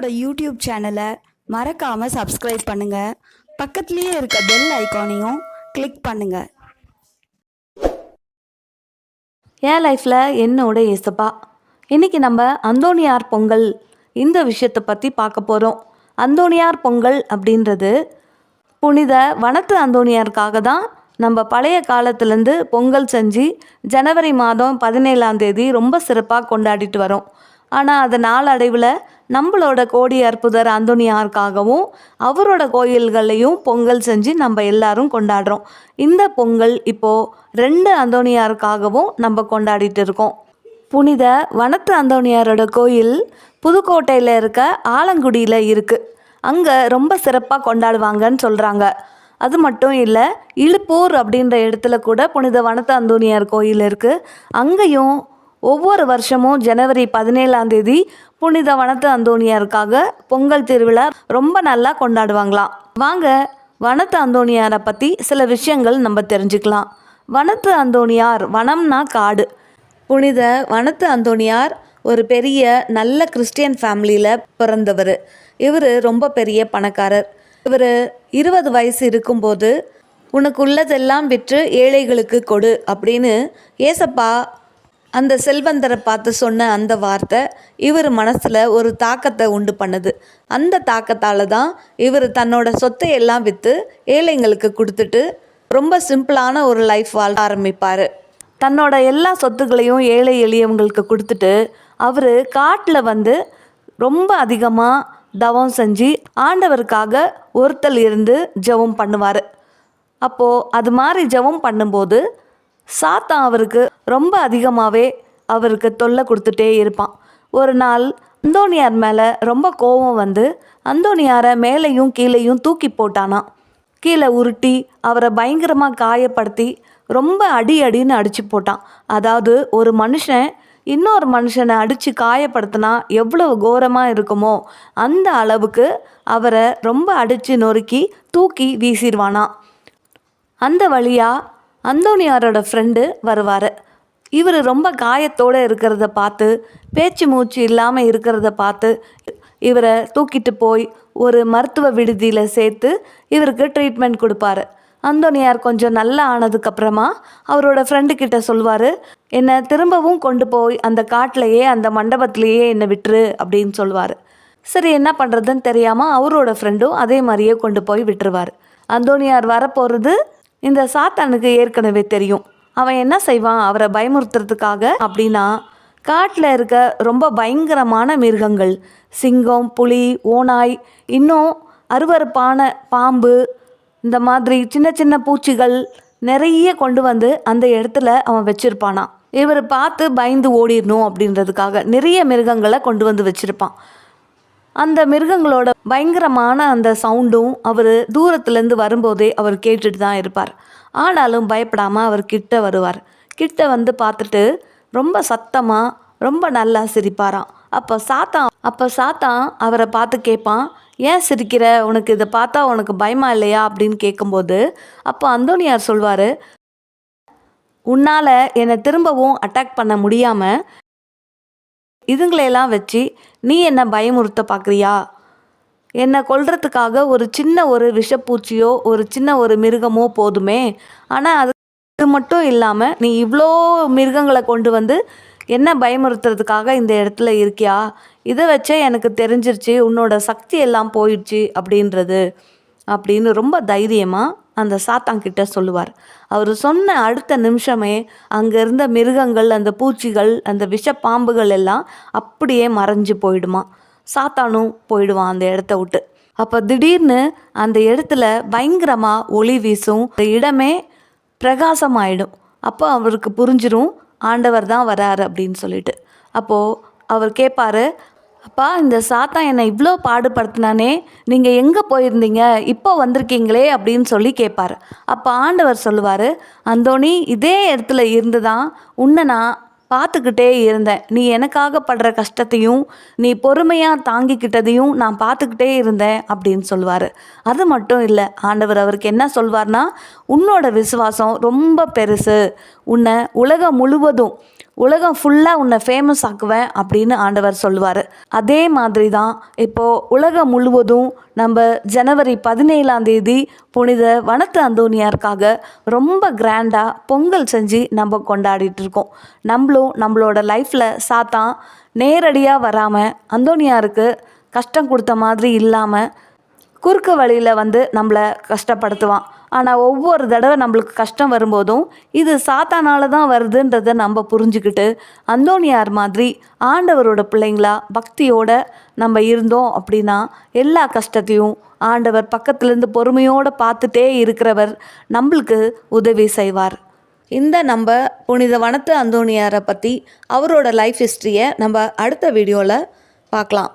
நம்மளோட யூடியூப் சேனலை மறக்காமல் சப்ஸ்கிரைப் பண்ணுங்கள். பக்கத்துலேயே இருக்க பெல் ஐக்கானையும் கிளிக் பண்ணுங்கள். என் லைஃப்பில் என்னோட ஏசப்பா. இன்றைக்கி நம்ம அந்தோணியார் பொங்கல் இந்த விஷயத்தை பற்றி பார்க்க போகிறோம். அந்தோணியார் பொங்கல் அப்படின்றது புனித வனத்து அந்தோணியாருக்காக தான் நம்ம பழைய காலத்துலேருந்து பொங்கல் செஞ்சு ஜனவரி மாதம் 17ஆம் தேதி ரொம்ப சிறப்பாக கொண்டாடிட்டு வரோம். ஆனால் அது நாளடைவில் நம்மளோட கோடி அற்புதர் அந்தோணியாருக்காகவும் அவரோட கோயில்களையும் பொங்கல் செஞ்சு நம்ம எல்லாரும் கொண்டாடுறோம். இந்த பொங்கல் இப்போது 2 அந்தோணியாருக்காகவும் நம்ம கொண்டாடிட்டு இருக்கோம். புனித வனத்து அந்தோணியாரோட கோயில் புதுக்கோட்டையில் இருக்க ஆலங்குடியில் இருக்குது. அங்கே ரொம்ப சிறப்பாக கொண்டாடுவாங்கன்னு சொல்கிறாங்க. அது மட்டும் இல்லை, இழுப்பூர் அப்படின்ற இடத்துல கூட புனித வனத்து அந்தோணியார் கோயில் இருக்குது. அங்கேயும் ஒவ்வொரு வருஷமும் ஜனவரி 17ஆம் தேதி புனித வனத்து அந்தோணியாருக்காக பொங்கல் திருவிழா ரொம்ப நல்லா கொண்டாடுவாங்களாம். வாங்க வனத்து அந்தோணியாரை பற்றி சில விஷயங்கள் நம்ம தெரிஞ்சுக்கலாம். வனத்து அந்தோணியார், வனம்னா காடு. புனித வனத்து அந்தோணியார் ஒரு பெரிய நல்ல கிறிஸ்டியன் ஃபேமிலியில் பிறந்தவர். இவர் ரொம்ப பெரிய பணக்காரர். இவர் 20 வயசு இருக்கும்போது உனக்கு உள்ளதெல்லாம் விற்று ஏழைகளுக்கு கொடு அப்படின்னு ஏசப்பா அந்த செல்வந்தரை பார்த்து சொன்ன அந்த வார்த்தை இவர் மனசில் ஒரு தாக்கத்தை உண்டு பண்ணுது. அந்த தாக்கத்தால் தான் இவர் தன்னோட சொத்தை எல்லாம் விற்று ஏழைங்களுக்கு கொடுத்துட்டு ரொம்ப சிம்பிளான ஒரு லைஃப் வாழ ஆரம்பிப்பார். தன்னோட எல்லா சொத்துக்களையும் ஏழை எளியவங்களுக்கு கொடுத்துட்டு அவர் காட்டில் வந்து ரொம்ப அதிகமாக தவம் செஞ்சு ஆண்டவருக்காக ஒருத்தல் இருந்து ஜெபம் பண்ணுவார். அப்போது அது மாதிரி ஜெபம் பண்ணும்போது சாத்தான் அவருக்கு ரொம்ப அதிகமாகவே அவருக்கு தொல்லை கொடுத்துட்டே இருப்பான். ஒரு நாள் அந்தோணியார் மேலே ரொம்ப கோபம் வந்து அந்தோணியாரை மேலேயும் கீழேயும் தூக்கி போட்டானா. கீழே உருட்டி அவரை பயங்கரமாக காயப்படுத்தி ரொம்ப அடின்னு அடித்து போட்டான். அதாவது ஒரு மனுஷன் இன்னொரு மனுஷனை அடித்து காயப்படுத்தினா எவ்வளவு கோரமாக இருக்குமோ அந்த அளவுக்கு அவரை ரொம்ப அடித்து நொறுக்கி தூக்கி வீசிடுவானா. அந்த வழியாக அந்தோணியாரோட ஃப்ரெண்டு வருவார். இவர் ரொம்ப காயத்தோடு இருக்கிறத பார்த்து, பேச்சு மூச்சு இல்லாமல் இருக்கிறத பார்த்து இவரை தூக்கிட்டு போய் ஒரு மருத்துவ விடுதியில் சேர்த்து இவருக்கு ட்ரீட்மெண்ட் கொடுப்பாரு. அந்தோணியார் கொஞ்சம் நல்லா ஆனதுக்கப்புறமா அவரோட ஃப்ரெண்டுக்கிட்ட சொல்வார், என்னை திரும்பவும் கொண்டு போய் அந்த காட்டிலையே அந்த மண்டபத்திலேயே என்னை விட்டுரு அப்படின்னு சொல்லுவார். சரி, என்ன பண்ணுறதுன்னு தெரியாமல் அவரோட ஃப்ரெண்டும் அதே மாதிரியே கொண்டு போய் விட்டுருவார். அந்தோணியார் வரப்போகிறது இந்த சாத்தானுக்கு ஏற்கனவே தெரியும். அவன் என்ன செய்வான் அவரை பயமுறுத்துறதுக்காக அப்படின்னா, காட்டில் இருக்க ரொம்ப பயங்கரமான மிருகங்கள், சிங்கம், புலி, ஓநாய், இன்னும் அருவருப்பான பாம்பு, இந்த மாதிரி சின்ன சின்ன பூச்சிகள் நிறைய கொண்டு வந்து அந்த இடத்துல அவன் வச்சுருப்பானா. இவர் பார்த்து பயந்து ஓடிடணும் அப்படின்றதுக்காக நிறைய மிருகங்களை கொண்டு வந்து வச்சுருப்பான். அந்த மிருகங்களோட பயங்கரமான அந்த சவுண்டும் அவர் தூரத்துலேருந்து வரும்போதே அவர் கேட்டுட்டு தான் இருப்பார். ஆனாலும் பயப்படாமல் அவர் கிட்ட வருவார். கிட்ட வந்து பார்த்துட்டு ரொம்ப சத்தமாக ரொம்ப நல்லா சிரிப்பாராம். அப்போ சாத்தான் அவரை பார்த்து கேட்பான், ஏன் சிரிக்கிற, உனக்கு இதை பார்த்தா உனக்கு பயமா இல்லையா அப்படின்னு கேட்கும்போது அப்போ அந்தோணியார் சொல்வார், உன்னால் என்னை திரும்பவும் அட்டாக் பண்ண முடியாமல் இதுங்களையெல்லாம் வச்சு நீ என்ன பயமுறுத்த பார்க்குறியா? என்னை கொல்றதுக்காக ஒரு சின்ன ஒரு விஷப்பூச்சியோ ஒரு சின்ன ஒரு மிருகமோ போதுமே. ஆனால் அது மட்டும் இல்லாமல் நீ இவ்வளோ மிருகங்களை கொண்டு வந்து என்ன பயமுறுத்துறதுக்காக இந்த இடத்துல இருக்கியா? இதை வச்சே எனக்கு தெரிஞ்சிருச்சு உன்னோட சக்தி எல்லாம் போயிடுச்சு அப்படின்னு ரொம்ப தைரியமாக அந்த சாத்தான்கிட்ட சொல்லுவார். அவர் சொன்ன அடுத்த நிமிஷமே அங்கே இருந்த மிருகங்கள், அந்த பூச்சிகள், அந்த விஷப்பாம்புகள் எல்லாம் அப்படியே மறைஞ்சு போயிடுமா. சாத்தானும் போயிடுவான் அந்த இடத்த விட்டு. அப்போ திடீர்னு அந்த இடத்துல பயங்கரமாக ஒளி வீசும், அந்த இடமே பிரகாசமாயிடும். அப்போ அவருக்கு புரிஞ்சிடும் ஆண்டவர் தான் வராரு அப்படின்னு சொல்லிட்டு. அப்போது அவர் கேட்பார், அப்பா இந்த சாத்தான் என்னை இவ்வளோ பாடுபடுத்தினானே, நீங்கள் எங்கே போயிருந்தீங்க, இப்போ வந்திருக்கீங்களே அப்படின்னு சொல்லி கேட்பார். அப்போ ஆண்டவர் சொல்லுவார், அந்தோணி இதே இடத்துல இருந்து தான் உன்னை நான் பார்த்துக்கிட்டே இருந்தேன். நீ எனக்காக படுற கஷ்டத்தையும் நீ பொறுமையாக தாங்கிக்கிட்டதையும் நான் பார்த்துக்கிட்டே இருந்தேன் அப்படின்னு சொல்லுவார். அது மட்டும் இல்லை, ஆண்டவர் அவருக்கு என்ன சொல்வார்னா, உன்னோட விசுவாசம் ரொம்ப பெருசு, உன்னை உலகம் முழுவதும் உலகம் ஃபுல்லாக உன்னை ஃபேமஸ் ஆக்குவேன் அப்படின்னு ஆண்டவர் சொல்லுவார். அதே மாதிரி தான் இப்போது உலகம் முழுவதும் நம்ம ஜனவரி 17 புனித வனத்து அந்தோனியாருக்காக ரொம்ப கிராண்டாக பொங்கல் செஞ்சு நம்ம கொண்டாடிட்டு இருக்கோம். நம்மளும் நம்மளோட லைஃப்பில் சாத்தான் நேரடியாக வராமல் அந்தோனியாருக்கு கஷ்டம் கொடுத்த மாதிரி இல்லாமல் குறுக்கு வழியில் வந்து நம்மளை கஷ்டப்படுத்துவான். ஆனால் ஒவ்வொரு தடவை நம்மளுக்கு கஷ்டம் வரும்போதும் இது சாத்தானால தான் வருதுன்றதை நம்ம புரிஞ்சுக்கிட்டு அந்தோனியார் மாதிரி ஆண்டவரோட பிள்ளைங்களா பக்தியோடு நம்ம இருந்தோம் அப்படின்னா எல்லா கஷ்டத்தையும் ஆண்டவர் பக்கத்துலேருந்து பொறுமையோடு பார்த்துட்டே இருக்கிறவர் நம்மளுக்கு உதவி செய்வார். இந்த நம்ம புனித வனத்து அந்தோனியாரை பற்றி அவரோட லைஃப் ஹிஸ்ட்ரியை நம்ம அடுத்த வீடியோவில் பார்க்கலாம்.